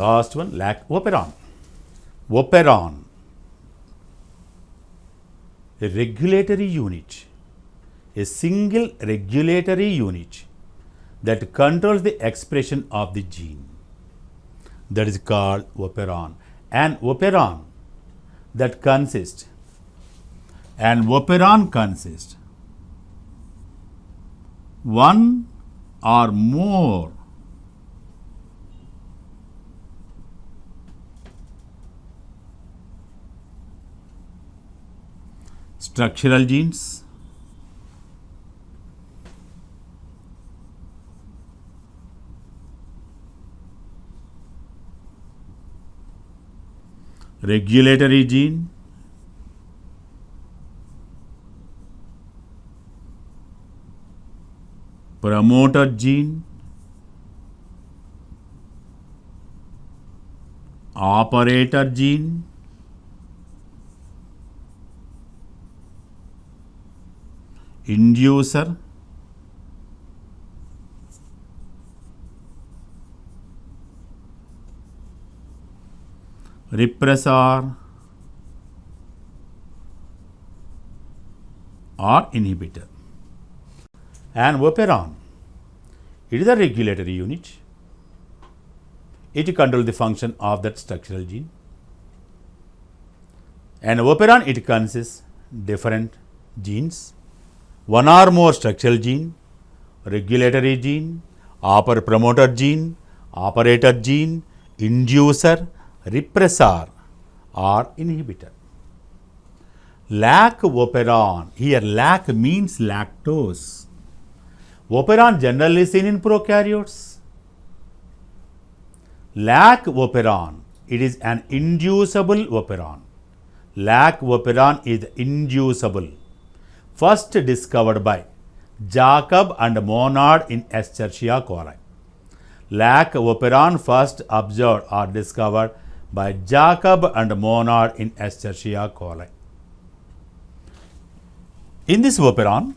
last one, Lac Operon. Operon, a regulatory unit, a single regulatory unit that controls the expression of the gene. That is called operon. An operon consists one or more structural genes regulatory gene promoter gene operator gene inducer repressor or inhibitor. An operon, it is a regulatory unit. It controls the function of that structural gene. An operon, it consists different genes, one or more structural gene, regulatory gene, promoter gene, operator gene, inducer, repressor or inhibitor. Lac Operon, here lac means lactose. Operon generally seen in prokaryotes. Lac Operon, it is an inducible operon. Lac Operon is inducible. First discovered by Jacob and Monod in Escherichia coli. Lac Operon first observed or discovered by Jacob and Monod in Escherichia coli. In this operon,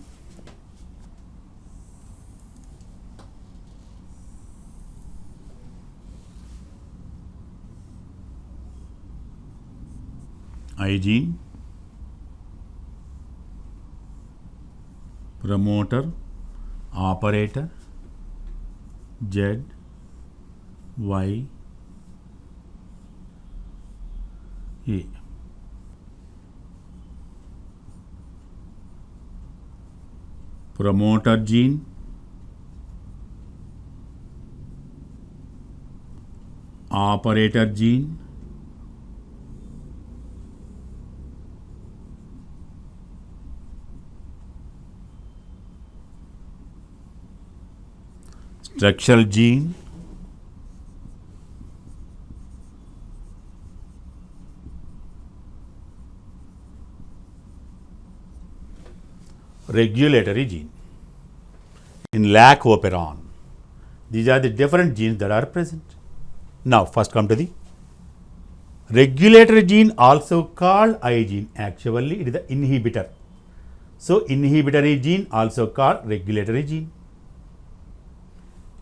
I gene, promoter, operator, Z, Y, A. Promoter gene, operator gene, structural gene, regulatory gene. In Lac Operon, these are the different genes that are present. Now, first come to the regulatory gene, also called I gene. Actually, it is the inhibitor. So, inhibitory gene also called regulatory gene.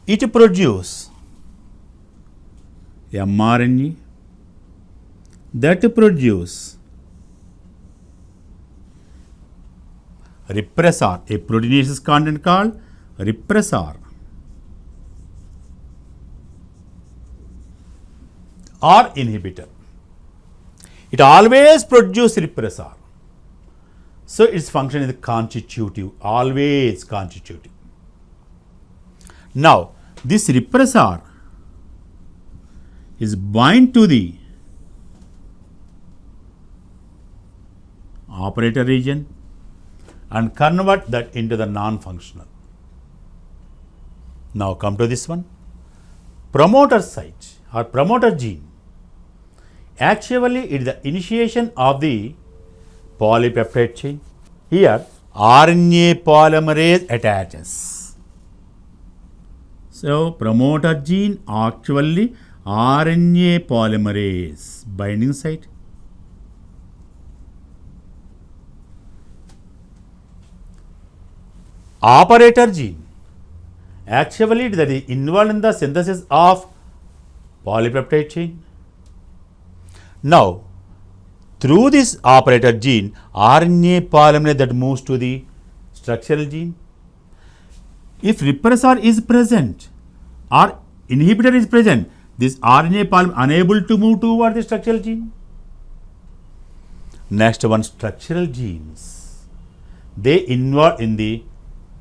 It produces mRNA that produce repressor, a proteinaceous content called repressor or inhibitor. It always produces repressor. So, its function is constitutive, always constitutive. Now, this repressor is bind to the operator region and convert that into the non-functional. Now, come to this one, promoter site or promoter gene. Actually, it is the initiation of the polypeptide chain. Here, RNA polymerase attaches. So, promoter gene actually RNA polymerase binding site. Operator gene, actually that is involved in the synthesis of polypeptide chain. Now, through this operator gene, RNA polymerase that moves to the structural gene. If repressor is present or inhibitor is present, this RNA polymerase unable to move toward the structural gene. Next one, structural genes. They involve in the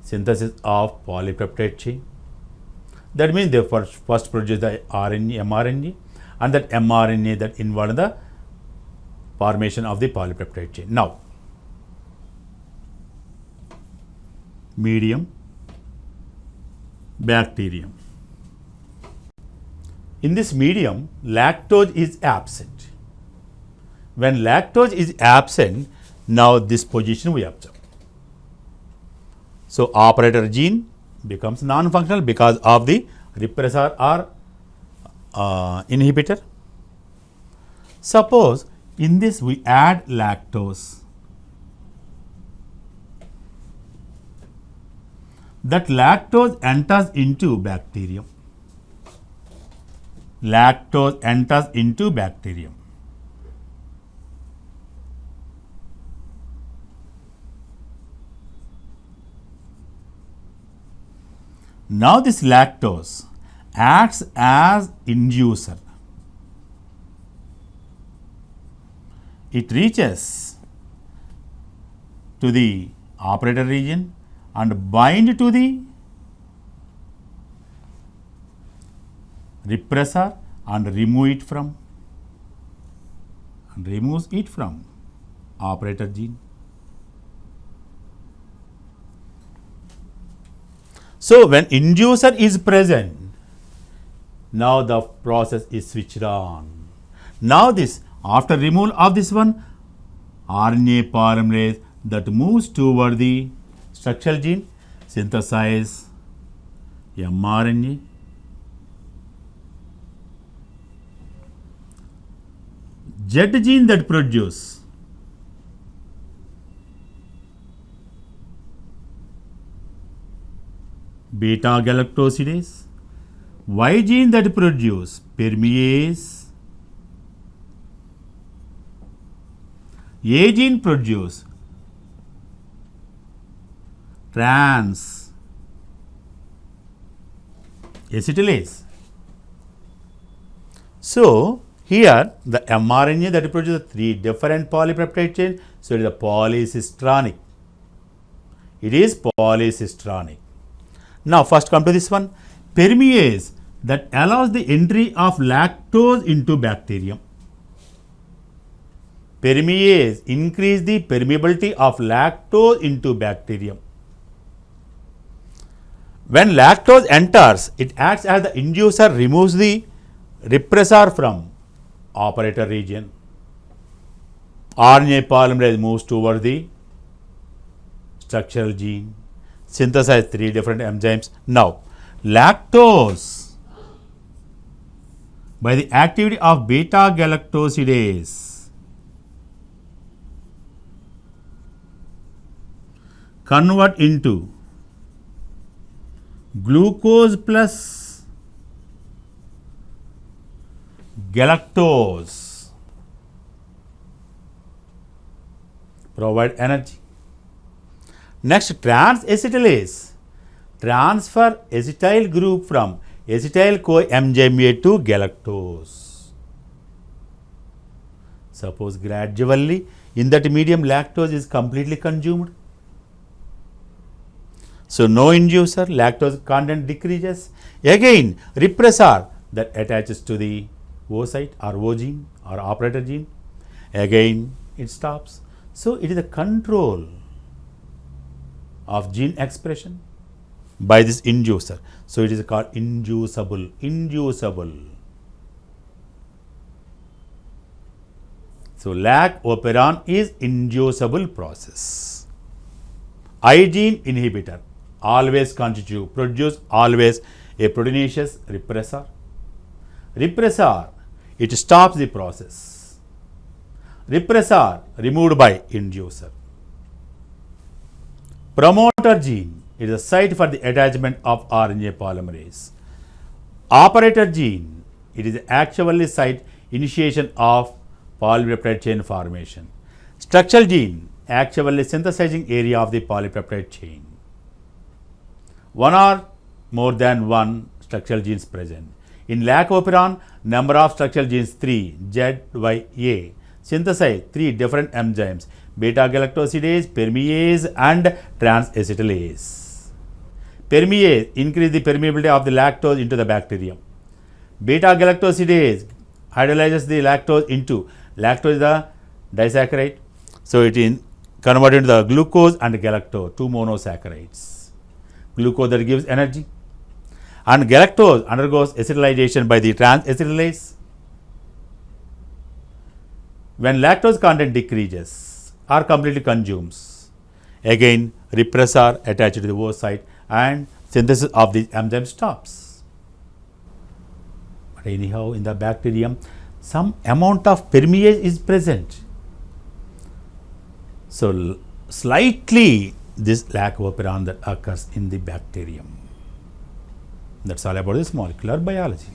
synthesis of polypeptide chain. That means they first produce the RNA, mRNA, and that mRNA that involved in the formation of the polypeptide chain. Now, medium, bacterium. In this medium, lactose is absent. When lactose is absent, now this position we observe. So, operator gene becomes non-functional because of the repressor or inhibitor. Suppose in this we add lactose. That lactose enters into bacterium. Lactose enters into bacterium. Now this lactose acts as inducer. It reaches to the operator region and bind to the repressor and removes it from operator gene. So, when inducer is present, now the process is switched on. Now this, after removal of this one, RNA polymerase that moves toward the structural gene, synthesize mRNA. Z gene that produce beta galactosidase, Y gene that produce permease, A gene produce trans acetylase. So, here the mRNA that produces 3 different polypeptide chains, so it is a polycistronic. It is polycistronic. Now, first come to this one, permease that allows the entry of lactose into bacterium. Permease increase the permeability of lactose into bacterium. When lactose enters, it acts as the inducer, removes the repressor from operator region. RNA polymerase moves toward the structural gene, synthesize 3 different enzymes. Now, lactose by the activity of beta galactosidase convert into glucose plus galactose, provide energy. Next, trans acetylase transfer acetyl group from acetyl coenzyme A to galactose. Suppose gradually in that medium lactose is completely consumed. So, no inducer, lactose content decreases. Again, repressor that attaches to the O site or O gene or operator gene, again it stops. So, it is a control of gene expression by this inducer. So, it is called inducible. So, Lac Operon is inducible process. I gene inhibitor always produce always a proteinaceous repressor. Repressor, it stops the process. Repressor removed by inducer. Promoter gene, it is a site for the attachment of RNA polymerase. Operator gene It is actually site initiation of polypeptide chain formation. Structural gene actually synthesizing area of the polypeptide chain. One or more than one structural genes present. In Lac Operon, number of structural genes 3, Z, Y, A, synthesize 3 different enzymes, beta-galactosidase, permease and transacetylase. Permease increase the permeability of the lactose into the bacterium. Beta-galactosidase hydrolyzes the lactose into, lactose is the disaccharide, so it is converted into the glucose and galactose, 2 monosaccharides. Glucose that gives energy, and galactose undergoes acetylation by the transacetylase. When lactose content decreases or completely consumes, again repressor attached to the oocyte and synthesis of the enzyme stops. But anyhow, in the bacterium, some amount of permease is present. So slightly this Lac Operon that occurs in the bacterium. That's all about this molecular biology.